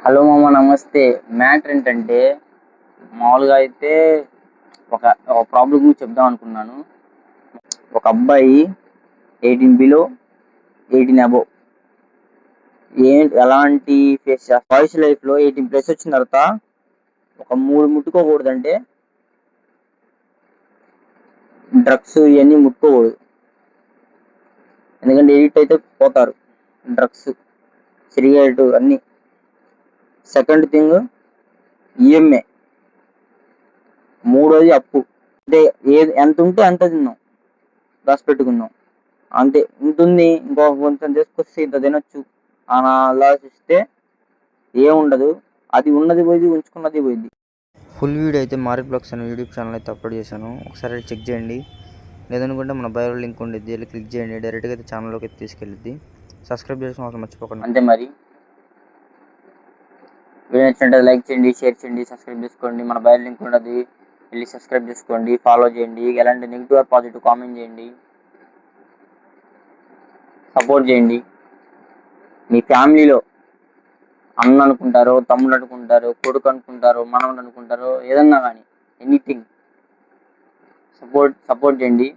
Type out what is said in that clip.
Hello మామ, నమస్తే. Matter ఏంటంటే మామూలుగా అయితే ఒక ప్రాబ్లం గురించి చెప్దాం అనుకున్నాను. ఒక అబ్బాయి 18 బిలో 18 అబోవ్ ఎలాంటి ఫేస్ బాయ్స్ లైఫ్లో 18+ వచ్చిన తర్వాత ఒక 3 ముట్టుకోకూడదంటే డ్రగ్స్ ఇవన్నీ ముట్టుకోకూడదు. ఎందుకంటే ఎడిక్ట్ అయితే పోతారు. డ్రగ్స్, సిగరెట్ అన్నీ. Second thing EMA. మూడోది అప్పు. అంటే ఎంత ఉంటే అంత తిన్నాం, దాచిపెట్టుకుందాం అంతే. ఇంత ఉంది, ఇంకో కొంచెం తీసుకొస్తే ఇంత తినొచ్చు అని ఆలోచిస్తే ఏముండదు. అది ఉన్నది పోయింది, ఉంచుకున్నది పోయింది. ఫుల్ వీడియో అయితే మారిక్ బ్లాగ్స్ అనే యూట్యూబ్ ఛానల్ అయితే అప్లోడ్ చేశాను. ఒకసారి చెక్ చేయండి. లేదనుకుంటే మన బయోలో లింక్ ఉండిద్ది, వెళ్ళి క్లిక్ చేయండి. డైరెక్ట్గా అయితే ఛానల్లోకి అయితే తీసుకెళ్ళిద్ది. సబ్స్క్రైబ్ చేసుకోవడం అసలు మర్చిపోకండి. అంతే మరి. వీడియో నచ్చినట్టు లైక్ చేయండి, షేర్ చేయండి, సబ్స్క్రైబ్ చేసుకోండి. మన బయో లింక్ ఉన్నది, వెళ్ళి సబ్స్క్రైబ్ చేసుకోండి, ఫాలో చేయండి. ఎలాంటి నెగిటివ్ ఆర్ పాజిటివ్ కామెంట్ చేయండి, సపోర్ట్ చేయండి. మీ ఫ్యామిలీలో అన్న అనుకుంటారో, తమ్ముడు అనుకుంటారో, కొడుకు అనుకుంటారో, మనవడు అనుకుంటారో, ఏదన్నా కానీ ఎనీథింగ్ సపోర్ట్ చేయండి.